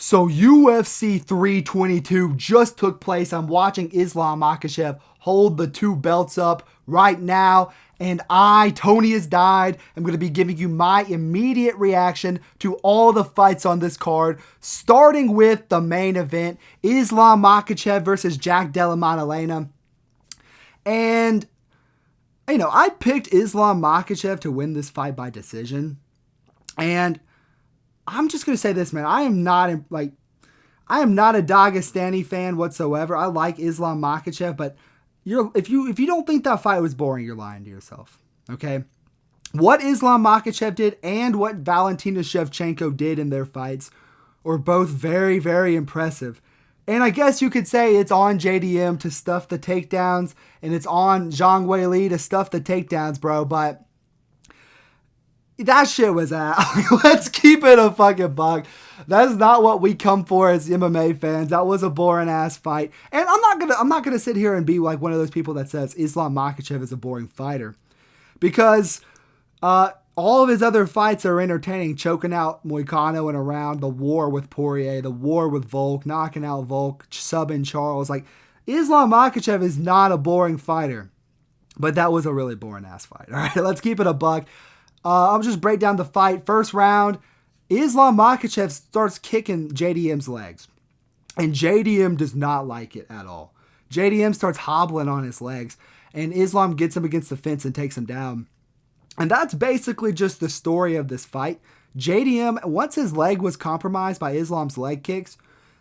So UFC 322 just took place. I'm watching Islam Makhachev hold the two belts up right now. And I, Tony has died, I'm going to be giving you my immediate reaction to all the fights on this card, starting with the main event, Islam Makhachev versus Jack Della Maddalena. And, you know, I picked Islam Makhachev to win this fight by decision. And I'm just going to say this, man. I am not a Dagestani fan whatsoever. I like Islam Makhachev, but if you don't think that fight was boring, you're lying to yourself. Okay? What Islam Makhachev did and what Valentina Shevchenko did in their fights were both very, very impressive. And I guess you could say it's on JDM to stuff the takedowns, and it's on Zhang Weili to stuff the takedowns, bro, but that shit was out. Let's keep it a fucking buck. That's not what we come for as MMA fans. That was a boring ass fight. And I'm not gonna sit here and be like one of those people that says Islam Makhachev is a boring fighter. Because all of his other fights are entertaining. Choking out McConico in a round, the war with Poirier, the war with Volk, knocking out Volk, subbing Charles. Like, Islam Makhachev is not a boring fighter. But that was a really boring ass fight. All right, let's keep it a buck. I'll just break down the fight. First round, Islam Makhachev starts kicking JDM's legs. And JDM does not like it at all. JDM starts hobbling on his legs. And Islam gets him against the fence and takes him down. And that's basically just the story of this fight. JDM, once his leg was compromised by Islam's leg kicks,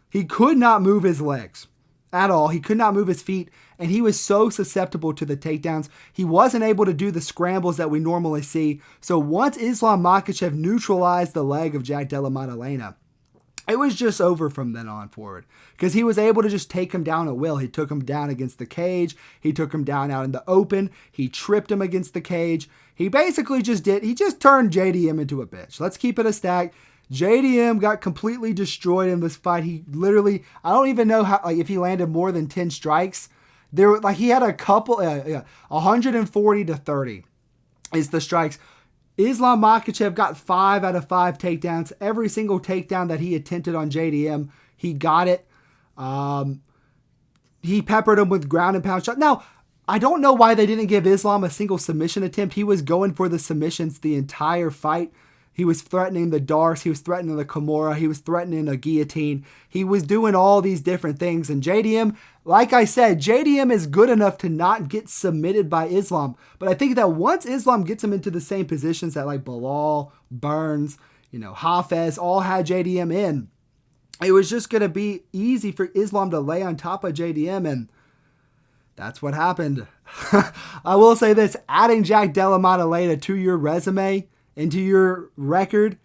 he could not move his legs at all. He could not move his feet, and he was so susceptible to the takedowns. He wasn't able to do the scrambles that we normally see. So once Islam Makhachev neutralized the leg of Jack Della Maddalena, it was just over from then on forward. Because he was able to just take him down at will. He took him down against the cage. He took him down out in the open. He tripped him against the cage. He basically just turned JDM into a bitch. Let's keep it a stack. JDM got completely destroyed in this fight. He literally, I don't even know how, if he landed more than 10 strikes. He had a couple, 140 to 30 is the strikes. Islam Makhachev got 5 out of 5 takedowns. Every single takedown that he attempted on JDM, he got it. He peppered him with ground and pound shots. Now, I don't know why they didn't give Islam a single submission attempt. He was going for the submissions the entire fight. He was threatening the Darce. He was threatening the Kimura. He was threatening a guillotine. He was doing all these different things. And JDM, like I said, JDM is good enough to not get submitted by Islam. But I think that once Islam gets him into the same positions that like Bilal, Burns, Hafez all had JDM in, it was just going to be easy for Islam to lay on top of JDM. And that's what happened. I will say this, adding Jack Della Maddalena to your resume, into your record,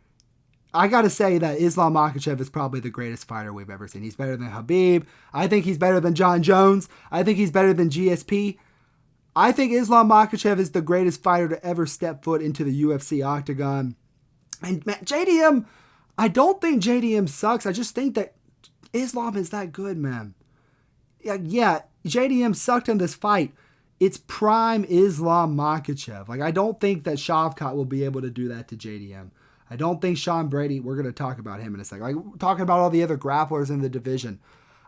I got to say that Islam Makhachev is probably the greatest fighter we've ever seen. He's better than Khabib. I think he's better than John Jones. I think he's better than GSP. I think Islam Makhachev is the greatest fighter to ever step foot into the UFC octagon. And man, JDM, I don't think JDM sucks. I just think that Islam is that good, man. Yeah, JDM sucked in this fight. It's prime Islam Makhachev. I don't think that Shavkat will be able to do that to JDM. I don't think Sean Brady, we're going to talk about him in a second. Talking about all the other grapplers in the division,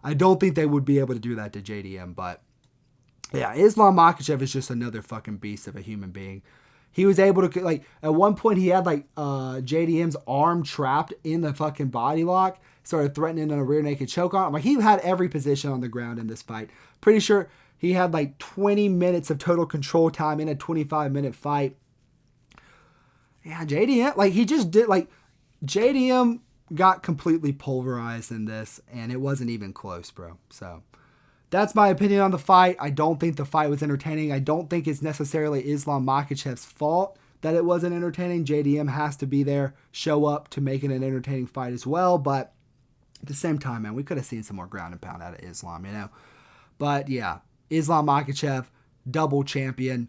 I don't think they would be able to do that to JDM. But yeah, Islam Makhachev is just another fucking beast of a human being. He was able to, at one point he had JDM's arm trapped in the fucking body lock, started threatening a rear naked choke on him. He had every position on the ground in this fight. Pretty sure he had 20 minutes of total control time in a 25-minute fight. Yeah, JDM, he just did, JDM got completely pulverized in this, and it wasn't even close, bro. So, that's my opinion on the fight. I don't think the fight was entertaining. I don't think it's necessarily Islam Makhachev's fault that it wasn't entertaining. JDM has to be there, show up to make it an entertaining fight as well, but at the same time, man, we could have seen some more ground and pound out of Islam, But, yeah. Islam Makhachev, double champion,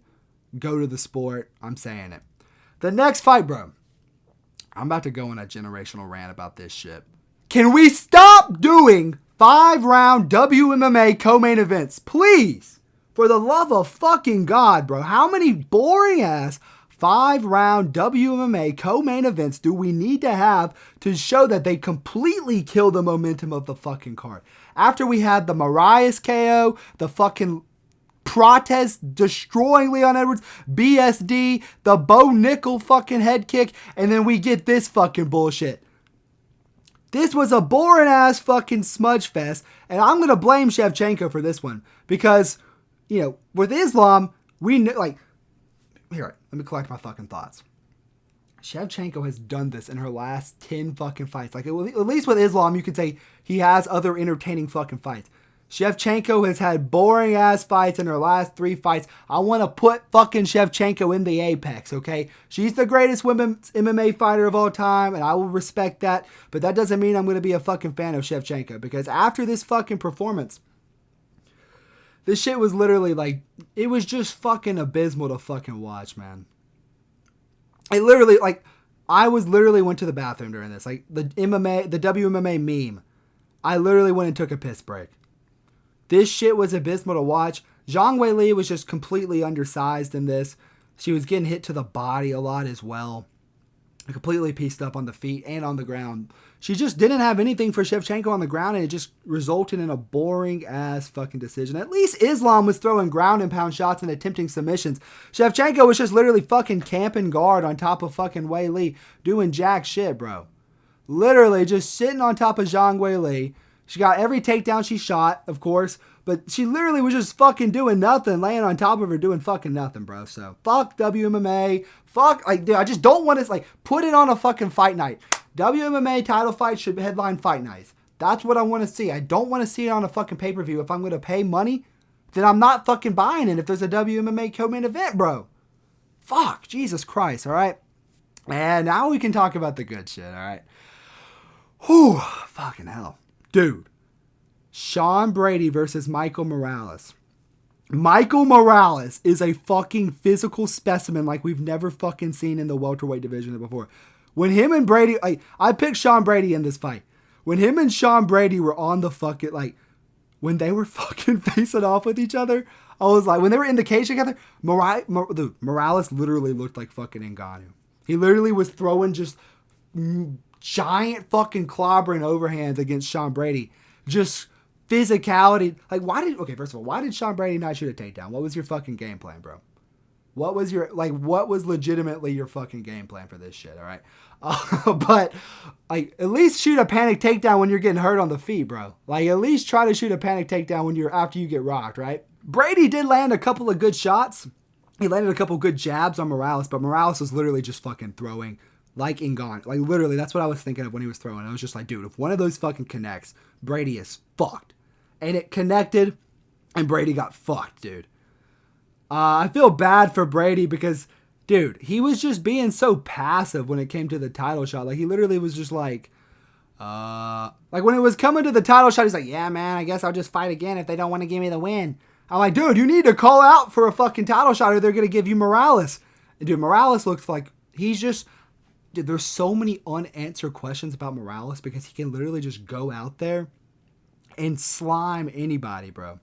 go to the sport. I'm saying it. The next fight, bro. I'm about to go on a generational rant about this shit. Can we stop doing 5-round WMMA co-main events? Please. For the love of fucking God, bro. How many boring ass 5-round WMMA co-main events do we need to have to show that they completely kill the momentum of the fucking card? After we had the Marias KO, the fucking Cortez destroying Leon Edwards, BSD, the Bo Nickal fucking head kick, and then we get this fucking bullshit. This was a boring ass fucking smudge fest, and I'm gonna blame Shevchenko for this one because, you know, with Islam, we knew, like, here, let me collect my fucking thoughts. Shevchenko has done this in her last 10 fucking fights. Like, at least with Islam, you could say he has other entertaining fucking fights. Shevchenko has had boring ass fights in her last 3 fights. I want to put fucking Shevchenko in the apex, okay? She's the greatest women's MMA fighter of all time, and I will respect that. But that doesn't mean I'm going to be a fucking fan of Shevchenko, because after this fucking performance, this shit was literally like, it was just fucking abysmal to fucking watch, man. It literally, like, I literally went to the bathroom during this. Like, the WMMA meme. I literally went and took a piss break. This shit was abysmal to watch. Zhang Weili was just completely undersized in this. She was getting hit to the body a lot as well. Completely pieced up on the feet and on the ground. She just didn't have anything for Shevchenko on the ground, and it just resulted in a boring ass fucking decision. At least Islam was throwing ground and pound shots and attempting submissions. Shevchenko was just literally fucking camping guard on top of fucking Weili, doing jack shit, bro. Literally just sitting on top of Zhang Weili. She got every takedown she shot, of course, but she literally was just fucking doing nothing, laying on top of her doing fucking nothing, bro. So, fuck WMMA. Fuck, like, dude, I just don't want to, like, put it on a fucking fight night. WMMA title fight should headline fight nights. That's what I want to see. I don't want to see it on a fucking pay-per-view. If I'm going to pay money, then I'm not fucking buying it if there's a WMMA co-main event, bro. Fuck, Jesus Christ, all right? And now we can talk about the good shit, all right? Whew, fucking hell. Dude, Sean Brady versus Michael Morales. Michael Morales is a fucking physical specimen like we've never fucking seen in the welterweight division before. When him and Brady, like, I picked Sean Brady in this fight. When him and Sean Brady were on the fucking, like, when they were fucking facing off with each other, I was like, when they were in the cage together, dude, Morales literally looked like fucking Ngannou. He literally was throwing just giant fucking clobbering overhands against Sean Brady. Just physicality. Like, first of all, why did Sean Brady not shoot a takedown? What was your fucking game plan, bro? What was legitimately your fucking game plan for this shit, all right? But, like, at least shoot a panic takedown when you're getting hurt on the feet, bro. Like, at least try to shoot a panic takedown after you get rocked, right? Brady did land a couple of good shots. He landed a couple of good jabs on Morales, but Morales was literally just fucking throwing like Ngannou. Like, literally, that's what I was thinking of when he was throwing. I was just like, dude, if one of those fucking connects, Brady is fucked. And it connected, and Brady got fucked, dude. I feel bad for Brady because, dude, he was just being so passive when it came to the title shot. Like, he literally was just like when it was coming to the title shot, he's like, yeah, man, I guess I'll just fight again if they don't want to give me the win. I'm like, dude, you need to call out for a fucking title shot or they're going to give you Morales. And, dude, Morales looks like he's just... Dude, there's so many unanswered questions about Morales because he can literally just go out there and slime anybody, bro.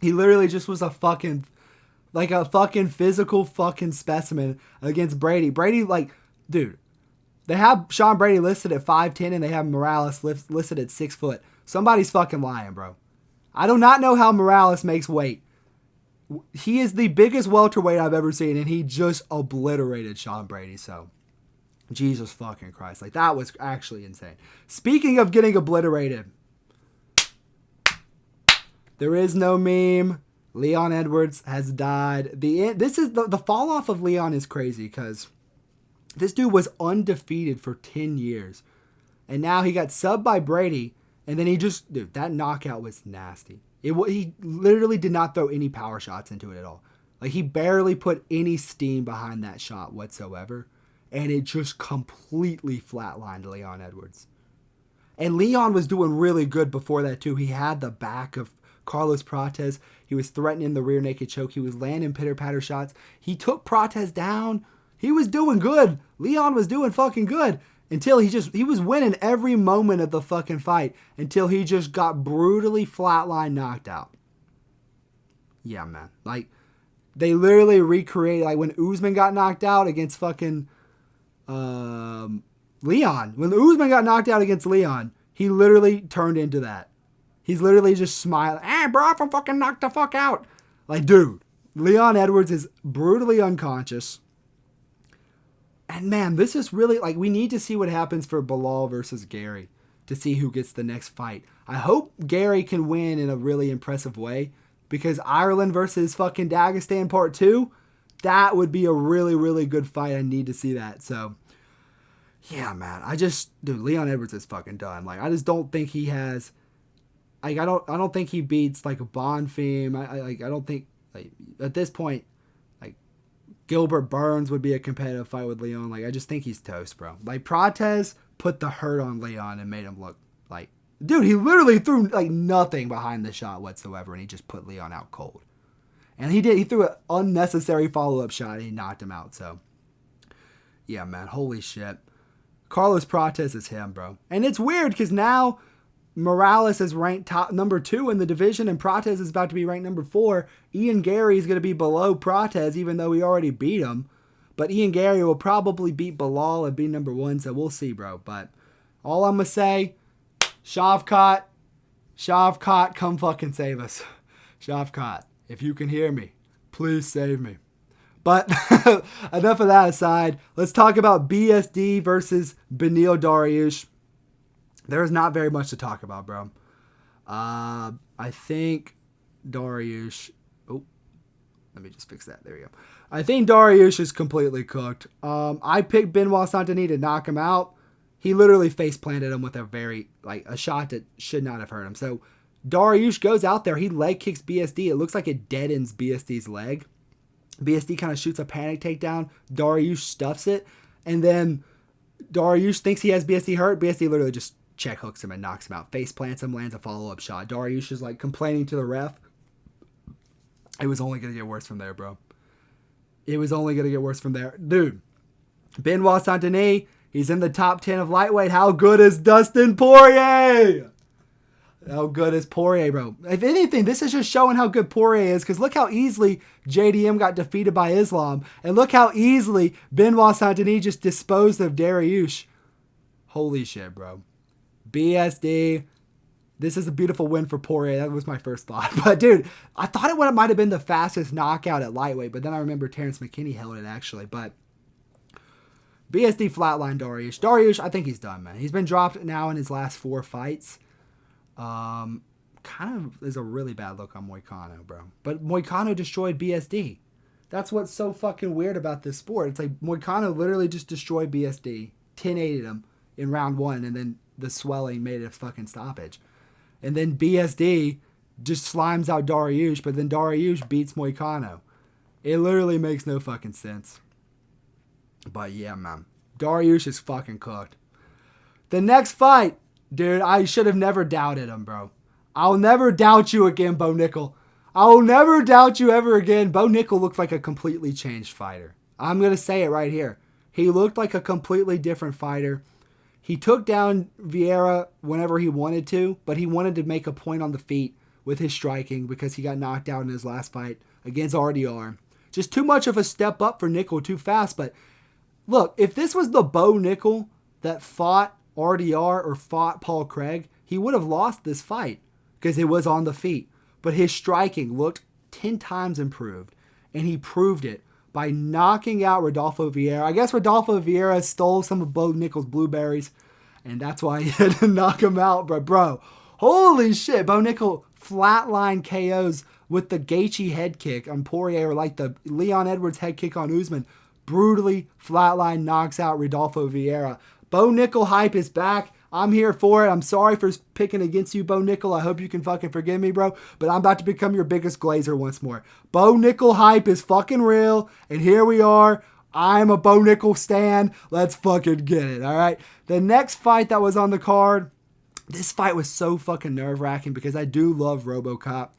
He literally just was a fucking physical fucking specimen against Brady. Brady, like, dude, they have Sean Brady listed at 5'10" and they have Morales listed at 6 foot. Somebody's fucking lying, bro. I do not know how Morales makes weight. He is the biggest welterweight I've ever seen, and he just obliterated Sean Brady, so... Jesus fucking Christ. Like, that was actually insane. Speaking of getting obliterated, there is no meme. Leon Edwards has died. The fall off of Leon is crazy because this dude was undefeated for 10 years. And now he got subbed by Brady. And then dude, that knockout was nasty. He literally did not throw any power shots into it at all. Like, he barely put any steam behind that shot whatsoever. And it just completely flatlined Leon Edwards. And Leon was doing really good before that, too. He had the back of Carlos Cortez. He was threatening the rear naked choke. He was landing pitter-patter shots. He took Cortez down. He was doing good. Leon was doing fucking good. Until he was winning every moment of the fucking fight. Until he just got brutally flatlined knocked out. Yeah, man. Like, They literally recreated, like when Usman got knocked out against fucking Leon. When Usman got knocked out against Leon, he literally turned into that. He's literally just smiling. Hey, bro, I'm fucking knocked the fuck out. Like, dude, Leon Edwards is brutally unconscious. And man, this is really, like, we need to see what happens for Bilal versus Gary to see who gets the next fight. I hope Gary can win in a really impressive way, because Ireland versus fucking Dagestan Part 2, that would be a really, really good fight. I need to see that. So, yeah, man. Dude, Leon Edwards is fucking done. Like, I just don't think he has, like, I don't think he beats, like, a Bonfim. I don't think, like, at this point, like, Gilbert Burns would be a competitive fight with Leon. Like, I just think he's toast, bro. Like, Cortez put the hurt on Leon and made him look like, dude, he literally threw, like, nothing behind the shot whatsoever, and he just put Leon out cold. And he threw an unnecessary follow-up shot, and he knocked him out. So, yeah, man, holy shit. Carlos Prates is him, bro. And it's weird, because now Morales is ranked number 2 in the division, and Prates is about to be ranked number 4. Ian Gary is going to be below Prates, even though he already beat him. But Ian Gary will probably beat Bilal and be number 1, so we'll see, bro. But all I'm going to say, Shavkat, come fucking save us. Shavkat, if you can hear me, please save me. But enough of that aside, let's talk about BSD versus Beneil Dariush. There's not very much to talk about, bro. I think Dariush... Oh, let me just fix that. There we go. I think Dariush is completely cooked. I picked Benoit Saint-Denis to knock him out. He literally face planted him with a shot that should not have hurt him. So Dariush goes out there. He leg kicks BSD. It looks like it deadens BSD's leg. BSD kind of shoots a panic takedown. Dariush stuffs it. And then Dariush thinks he has BSD hurt. BSD literally just check hooks him and knocks him out. Face plants him, lands a follow-up shot. Dariush is like complaining to the ref. It was only going to get worse from there, bro. It was only going to get worse from there. Dude, Benoit Saint-Denis, he's in the top 10 of lightweight. How good is Dustin Poirier? How good is Poirier, bro? If anything, this is just showing how good Poirier is, because look how easily JDM got defeated by Islam, and look how easily Benoit Saint-Denis just disposed of Dariush. Holy shit, bro. BSD, this is a beautiful win for Poirier. That was my first thought. But, dude, I thought it might have been the fastest knockout at lightweight, but then I remember Terrence McKinney held it, actually. But BSD flatlined Dariush. Dariush, I think he's done, man. He's been dropped now in his last 4 fights. Kind of is a really bad look on Moicano, bro. But Moicano destroyed BSD. That's what's so fucking weird about this sport. It's like Moicano literally just destroyed BSD, 10-8'd him in round 1, and then the swelling made it a fucking stoppage. And then BSD just slimes out Dariush, but then Dariush beats Moicano. It literally makes no fucking sense. But yeah, man. Dariush is fucking cooked. The next fight, dude, I should have never doubted him, bro. I'll never doubt you again, Bo Nickal. I'll never doubt you ever again. Bo Nickal looked like a completely changed fighter. I'm going to say it right here. He looked like a completely different fighter. He took down Vieira whenever he wanted to, but he wanted to make a point on the feet with his striking because he got knocked out in his last fight against RDR. Just too much of a step up for Nickal, too fast. But look, if this was the Bo Nickal that fought RDR or fought Paul Craig, he would have lost this fight because it was on the feet. But his striking looked 10 times improved, and he proved it by knocking out Rodolfo Vieira. I guess Rodolfo Vieira stole some of Bo Nickal's blueberries, and that's why he had to knock him out. But bro, holy shit, Bo Nickal flatline KOs with the Gaethje head kick on Poirier, or like the Leon Edwards head kick on Usman. Brutally flatline knocks out Rodolfo Vieira. Bo Nickal hype is back. I'm here for it. I'm sorry for picking against you, Bo Nickal. I hope you can fucking forgive me, bro. But I'm about to become your biggest glazer once more. Bo Nickal hype is fucking real. And here we are. I'm a Bo Nickal stan. Let's fucking get it, all right? The next fight that was on the card, this fight was so fucking nerve-wracking because I do love Robocop.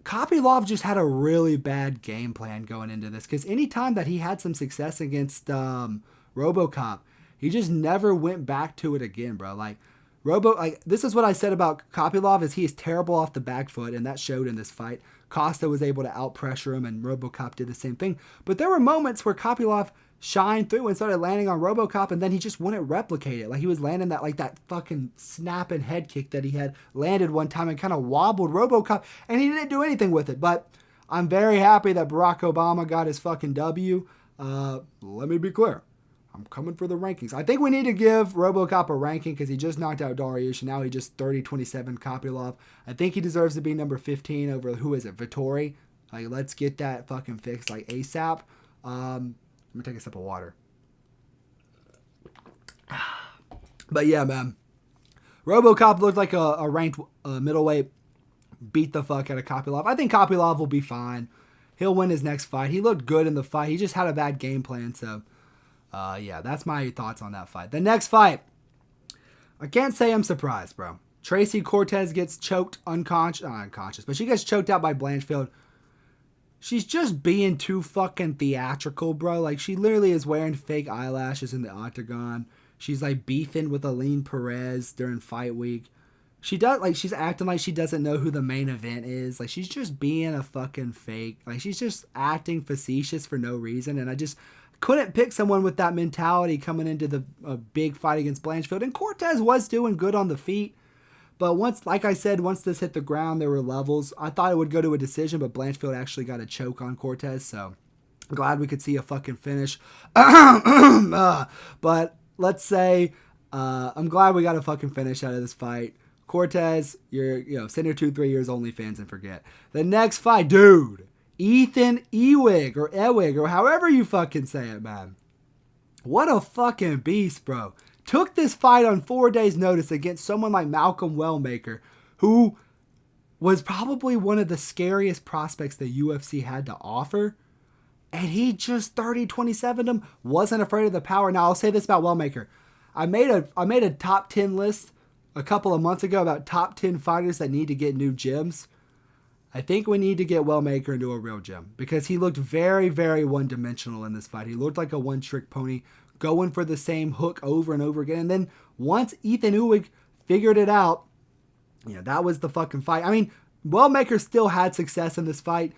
Kopylov just had a really bad game plan going into this because anytime that he had some success against Robocop, he just never went back to it again, bro. This is what I said about Kopylov is he is terrible off the back foot, and that showed in this fight. Costa was able to out-pressure him, and Robocop did the same thing. But there were moments where Kopylov shined through and started landing on Robocop, and then he just wouldn't replicate it. Like, he was landing that fucking snapping head kick that he had landed one time and kind of wobbled Robocop, and he didn't do anything with it. But I'm very happy that Barack Obama got his fucking W. Let me be clear. I'm coming for the rankings. I think we need to give Robocop a ranking because he just knocked out Dariush, and now he just 30-27 Kopylov. I think he deserves to be number 15 over, who is it, Vittori? Like, let's get that fucking fixed, like, ASAP. Let me take a sip of water. But yeah, man. Robocop looked like a ranked middleweight. Beat the fuck out of Kopylov. I think Kopylov will be fine. He'll win his next fight. He looked good in the fight. He just had a bad game plan, so... yeah, that's my thoughts on that fight. The next fight. I can't say I'm surprised, bro. Tracy Cortez gets choked unconscious, but she gets choked out by Blanchfield. She's just being too fucking theatrical, bro. Like, she literally is wearing fake eyelashes in the octagon. She's, like, beefing with Aline Perez during fight week. She's acting like she doesn't know who the main event is. Like, she's just being a fucking fake. Like, she's just acting facetious for no reason, and I just couldn't pick someone with that mentality coming into the big fight against Blanchfield. And Cortez was doing good on the feet. But once, like I said, once this hit the ground, there were levels. I thought it would go to a decision, but Blanchfield actually got a choke on Cortez. So I'm glad we could see a fucking finish. But let's say I'm glad we got a fucking finish out of this fight. Cortez, send your 2-3 years OnlyFans and forget. The next fight, dude. Ethan Ewig or however you fucking say it, man. What a fucking beast, bro. Took this fight on 4 days' notice against someone like Malcolm Wellmaker, who was probably one of the scariest prospects the UFC had to offer. And he just 30-27'd him, wasn't afraid of the power. Now, I'll say this about Wellmaker. I made a top 10 list a couple of months ago about top 10 fighters that need to get new gyms. I think we need to get Wellmaker into a real gym because he looked very, very one-dimensional in this fight. He looked like a one-trick pony going for the same hook over and over again. And then once Ethan Ewig figured it out, that was the fucking fight. I mean, Wellmaker still had success in this fight,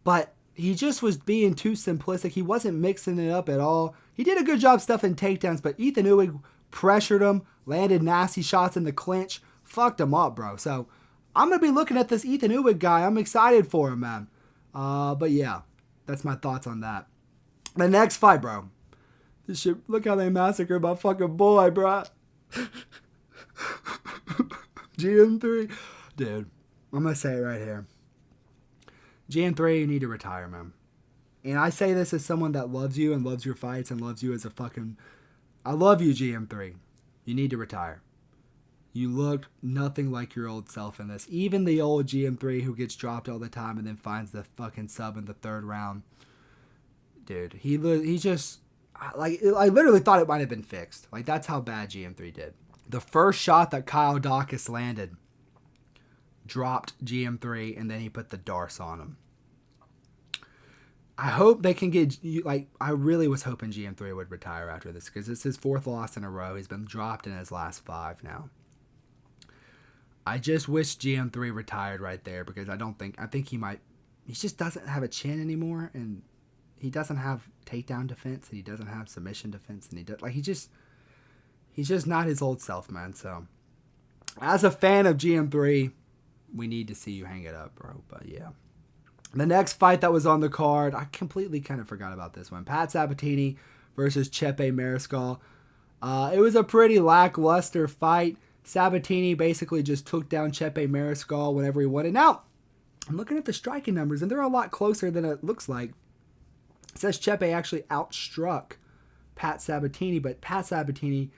but he just was being too simplistic. He wasn't mixing it up at all. He did a good job stuffing takedowns, but Ethan Ewig pressured him, landed nasty shots in the clinch, fucked him up, bro. So I'm going to be looking at this Ethan Ewig guy. I'm excited for him, man. But yeah, that's my thoughts on that. The next fight, bro. This shit, look how they massacred my fucking boy, bro. GM3. Dude, I'm going to say it right here. GM3, you need to retire, man. And I say this as someone that loves you and loves your fights and loves you as a fucking... I love you, GM3. You need to retire. You looked nothing like your old self in this. Even the old GM3 who gets dropped all the time and then finds the fucking sub in the third round. Dude, he just... Like, I literally thought it might have been fixed. Like, that's how bad GM3 did. The first shot that Kyle Dawkins landed dropped GM3, and then he put the Darce on him. I hope they can get... I really was hoping GM3 would retire after this, because it's his fourth loss in a row. He's been dropped in his last 5 now. I just wish GM3 retired right there, because I think he might... He just doesn't have a chin anymore, and... He doesn't have takedown defense, and he doesn't have submission defense, and he's just not his old self, man. So, as a fan of GM3, we need to see you hang it up, bro. But yeah, the next fight that was on the card, I completely kind of forgot about this one. Pat Sabatini versus Chepe Mariscal. It was a pretty lackluster fight. Sabatini basically just took down Chepe Mariscal whenever he wanted. Now, I'm looking at the striking numbers, and they're a lot closer than it looks like. It says Chepe actually outstruck Pat Sabatini, but Pat Sabatini,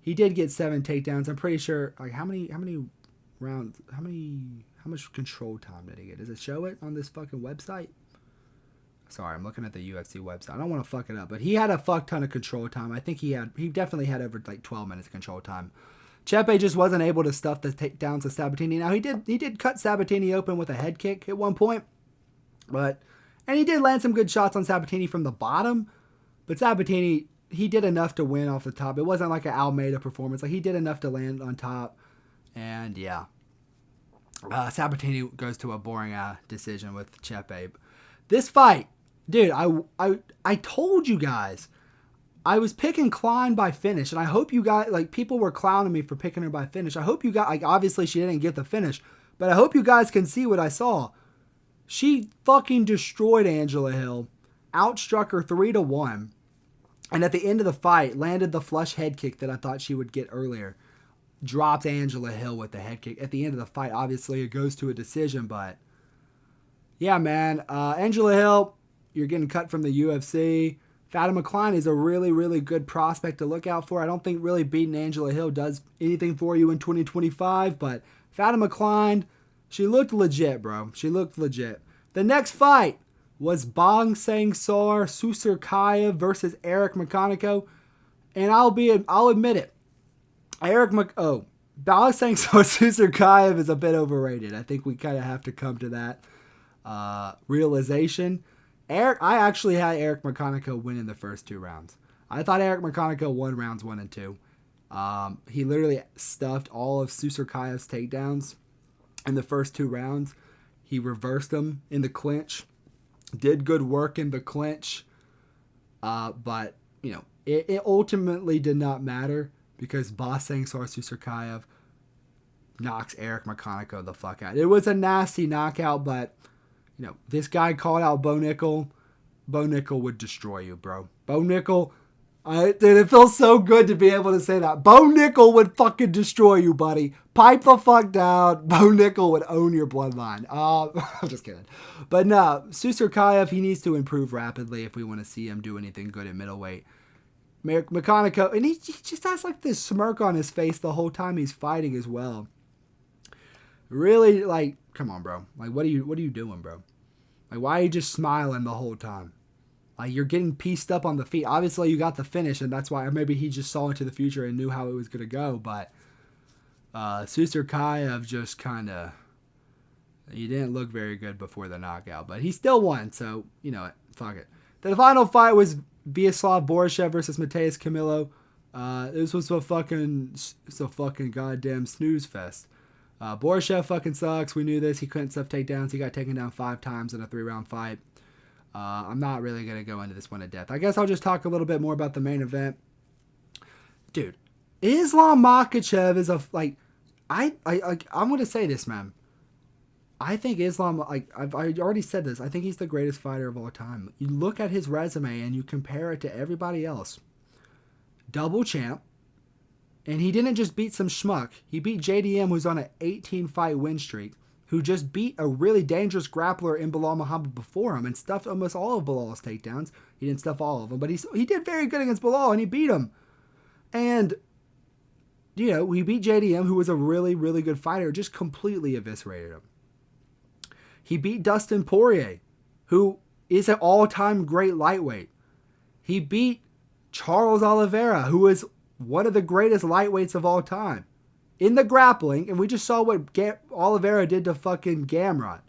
he did get 7 takedowns. I'm pretty sure, like, how many rounds, how much control time did he get? Does it show it on this fucking website? Sorry, I'm looking at the UFC website. I don't want to fuck it up, but he had a fuck ton of control time. I think he definitely had over like 12 minutes of control time. Chepe just wasn't able to stuff the takedowns of Sabatini. Now, he did cut Sabatini open with a head kick at one point, and he did land some good shots on Sabatini from the bottom, but Sabatini, he did enough to win off the top. It wasn't like an Almeida performance. Like, he did enough to land on top, and yeah. Sabatini goes to a boring decision with Chepe. This fight, dude, I told you guys. I was picking Klein by finish, and I hope you guys, like, people were clowning me for picking her by finish. I hope you got, like, obviously she didn't get the finish, but I hope you guys can see what I saw. She fucking destroyed Angela Hill, outstruck her 3-1, and at the end of the fight, landed the flush head kick that I thought she would get earlier. Dropped Angela Hill with the head kick. At the end of the fight, obviously, it goes to a decision, but yeah, man. Angela Hill, you're getting cut from the UFC. Fatima Klein is a really, really good prospect to look out for. I don't think really beating Angela Hill does anything for you in 2025, but Fatima Klein, she looked legit, bro. She looked legit. The next fight was Bong Sang-sar Susakaev versus Eric McConico, and I'll admit it. Bong Sang-sar Susakaev is a bit overrated. I think we kind of have to come to that realization. I actually had Eric McConico win in the first 2 rounds. I thought Eric McConico won rounds 1 and 2. He literally stuffed all of Susakaev's takedowns in the first 2 rounds. He reversed them in the clinch. Did good work in the clinch. But, you know, it ultimately did not matter because Bong Sang-sar Susakaev knocks Eric McConico the fuck out. It was a nasty knockout, but you know, this guy called out Bo Nickal. Bo Nickal would destroy you, bro. Bo Nickal, dude, it feels so good to be able to say that. Bo Nickal would fucking destroy you, buddy. Pipe the fuck down. Bo Nickal would own your bloodline. I'm just kidding. But no, Susakaev, he needs to improve rapidly if we want to see him do anything good at middleweight. McConico, and he just has like this smirk on his face the whole time he's fighting as well. Really, like, come on, bro. Like, what are you doing, bro? Like, why are you just smiling the whole time? Like, you're getting pieced up on the feet. Obviously, you got the finish, and that's why maybe he just saw into the future and knew how it was going to go. But Susakaev just kind of, he didn't look very good before the knockout. But he still won, so, you know, fuck it. The final fight was Vyacheslav Borishev versus Mateus Camilo. This was a fucking goddamn snooze fest. Borishev fucking sucks. We knew this. He couldn't stuff takedowns. He got taken down 5 times in a 3-round fight. I'm not really going to go into this one in depth. I guess I'll just talk a little bit more about the main event. Dude, Islam Makhachev is I'm going to say this, man. I think Islam, like, I already said this. I think he's the greatest fighter of all time. You look at his resume and you compare it to everybody else. Double champ. And he didn't just beat some schmuck. He beat JDM, who's on an 18-fight win streak, who just beat a really dangerous grappler in Belal Muhammad before him and stuffed almost all of Belal's takedowns. He didn't stuff all of them, but he did very good against Belal, and he beat him. And, you know, he beat JDM, who was a really, really good fighter, just completely eviscerated him. He beat Dustin Poirier, who is an all-time great lightweight. He beat Charles Oliveira, who is one of the greatest lightweights of all time in the grappling. And we just saw what Oliveira did to fucking Gamrot.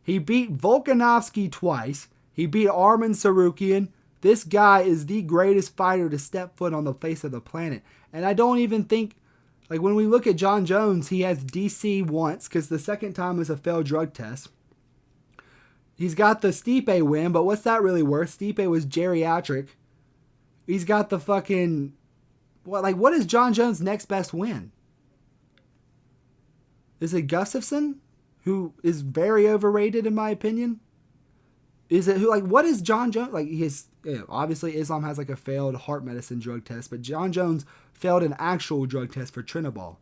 He beat Volkanovski twice. He beat Arman Sarukian. This guy is the greatest fighter to step foot on the face of the planet. And I don't even think, like, when we look at John Jones, he has DC once because the second time was a failed drug test. He's got the Stipe win, but what's that really worth? Stipe was geriatric. He's got the fucking, what is John Jones' next best win? Is it Gustafsson, who is very overrated in my opinion? Is it what is John Jones? Obviously Islam has a failed heart medicine drug test, but John Jones failed an actual drug test for Trinabol.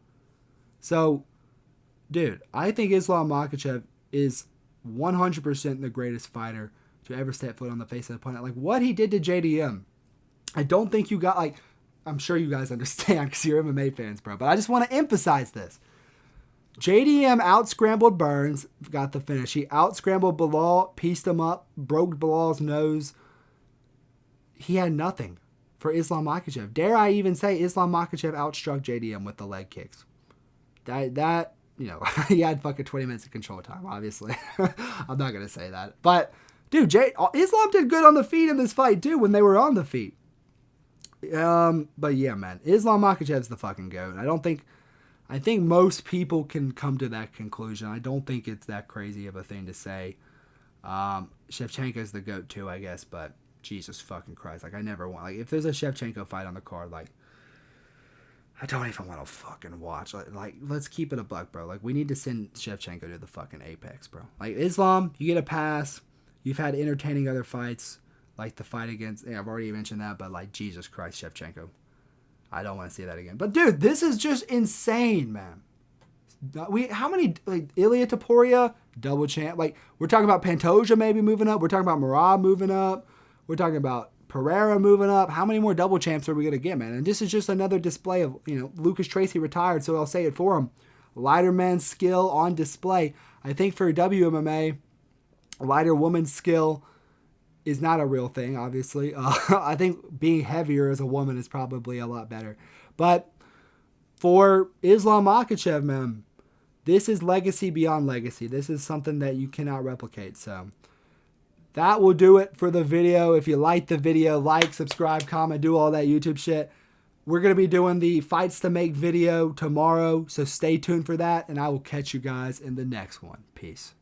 So, dude, I think Islam Makhachev is 100% the greatest fighter to ever step foot on the face of the planet. Like, what he did to JDM, I don't think you got, I'm sure you guys understand because you're MMA fans, bro, but I just want to emphasize this. JDM out-scrambled Burns, got the finish. He out-scrambled Belal, pieced him up, broke Belal's nose. He had nothing for Islam Makhachev. Dare I even say Islam Makhachev outstruck JDM with the leg kicks. That he had fucking 20 minutes of control time, obviously. I'm not going to say that. But, dude, Islam did good on the feet in this fight, too, when they were on the feet. But, yeah, man. Islam Makhachev's the fucking GOAT. I think most people can come to that conclusion. I don't think it's that crazy of a thing to say. Shevchenko's the GOAT too, I guess, but Jesus fucking Christ. Like, I never want, like, if there's a Shevchenko fight on the card, like, I don't even want to fucking watch. Like, let's keep it a buck, bro. Like, we need to send Shevchenko to the fucking apex, bro. Like, Islam, you get a pass. You've had entertaining other fights, like the fight against, I've already mentioned that, but, like, Jesus Christ, Shevchenko. I don't want to see that again. But, dude, this is just insane, man. How many, like, Ilia Topuria, double champ. Like, we're talking about Pantoja maybe moving up. We're talking about Merab moving up. We're talking about Pereira moving up. How many more double champs are we going to get, man? And this is just another display of, Lucas Tracy retired, so I'll say it for him. Lighter man's skill on display. I think for WMMA, lighter woman's skill is not a real thing, obviously. I think being heavier as a woman is probably a lot better. But for Islam Makachev, man, this is legacy beyond legacy. This is something that you cannot replicate. So that will do it for the video. If you like the video, like, subscribe, comment, do all that YouTube shit. We're going to be doing the fights to make video tomorrow, so stay tuned for that, and I will catch you guys in the next one. Peace.